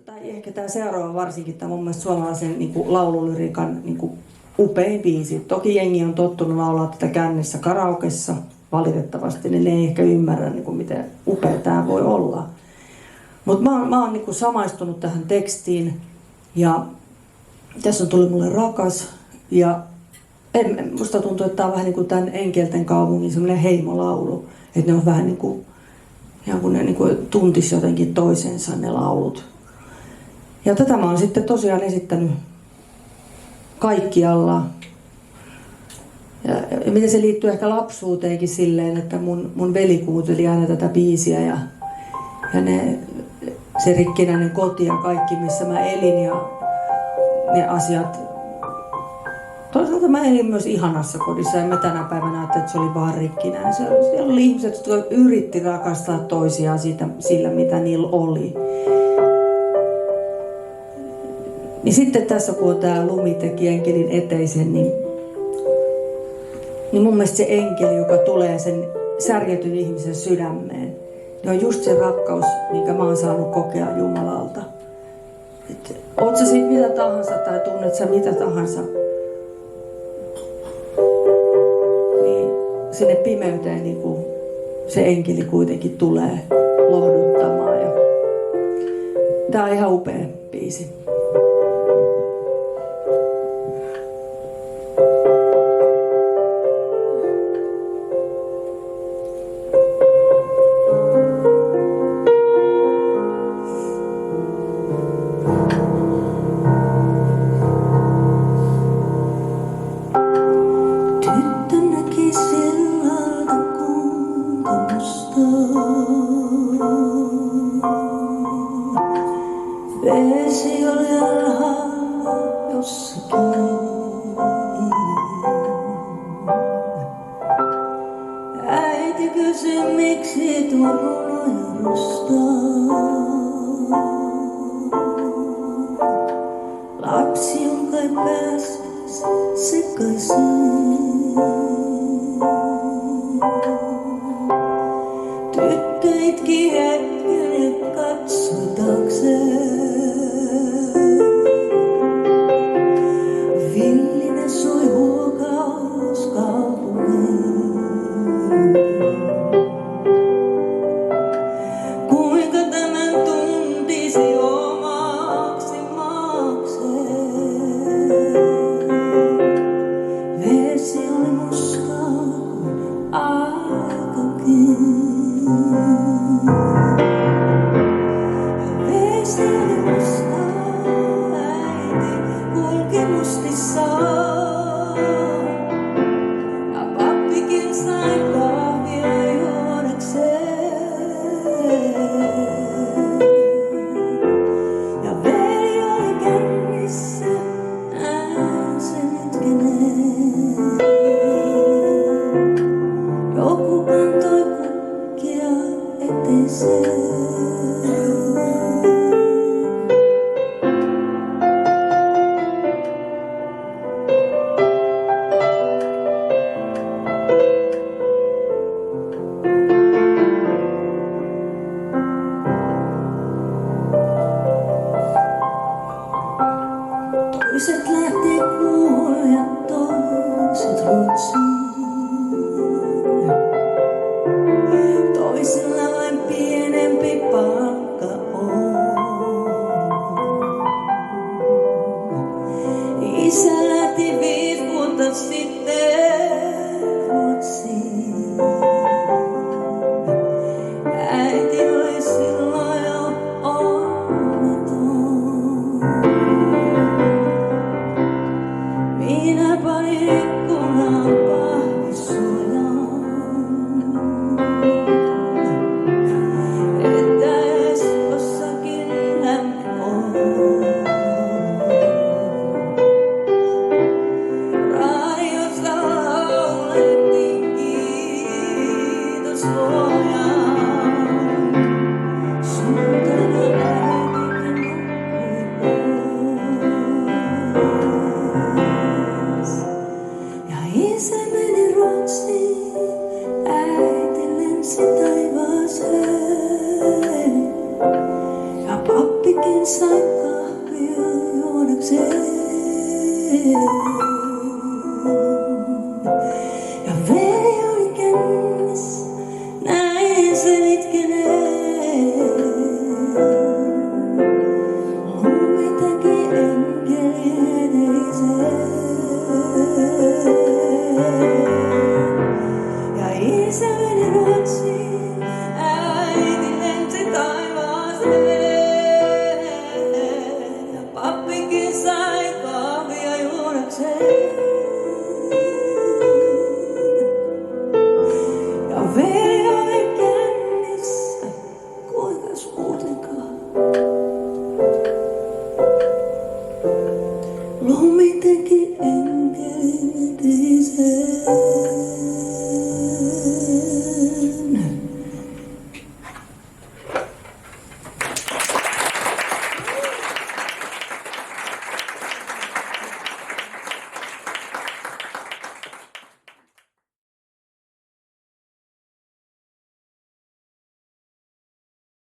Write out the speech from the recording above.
Tai ehkä tämä seuraava varsinkin, tämä mun mielestä suomalaisen niin kuin laululyriikan niin kuin upein biisi. Toki jengi on tottunut laulaa tätä kännessä karaokessa, valitettavasti, niin ne ei ehkä ymmärrä, niin kuin miten upea tämä voi olla. Mutta mä oon niin kuin samaistunut tähän tekstiin, ja tässä on tullut mulle rakas, ja musta tuntuu, että tämä on vähän niin kuin tämän Enkelten kaupungin semmoinen heimolaulu. Että ne on vähän niin kuin, kun ne niin kuin tuntis jotenkin toisensa ne laulut. Ja tätä mä oon sitten tosiaan esittänyt kaikkialla. Ja miten se liittyy ehkä lapsuuteenkin silleen, että mun veli kuunteli aina tätä biisiä ja se rikkinäinen koti ja kaikki, missä mä elin ja ne asiat. Toisaalta mä elin myös ihanassa kodissa ja mä tänä päivänä ajattelin, että se oli vaan rikkinäinen. Siellä oli ihmiset, jotka yritti rakastaa toisiaan sillä, mitä niillä oli. Niin sitten tässä, kun tämä Lumi teki enkelin eteisen, niin mun mielestä se enkeli, joka tulee sen särjetyn ihmisen sydämeen, niin on just se rakkaus, minkä mä oon saanut kokea Jumalalta. Et, oot sä siitä mitä tahansa tai tunnet sä mitä tahansa, niin sinne pimeyteen niin kuin se enkeli kuitenkin tulee lohduttamaan. Ja tää on ihan upea biisi. Vesi oli alhaalla jossakin. Äiti kysyi, miksi tuo runoja rustaa. Lapsi on kai päässyt sekaisin. Tyttö itki hetken ja katsoi taakseen. Villinä soi huokaus kaupunkiin. Kuinka tämän tuntisi omaksi maakseen? Vesi oli muskaa kuin aikakin. Vesi oli mustaa, äiti kulki mustissaan. Ja pappikin sai kahvia juodakseen. Ja veli oli kännissä, äänsi nytkeneen. Joku kantoi kukkia eteiseen. Toiset lähtee kuuhun ja toiset Ruotsiin. Toisilla vain pienempi paikka. sai kahvia juodakseen. Ja veli oli kännissä, näin sen itkeneen.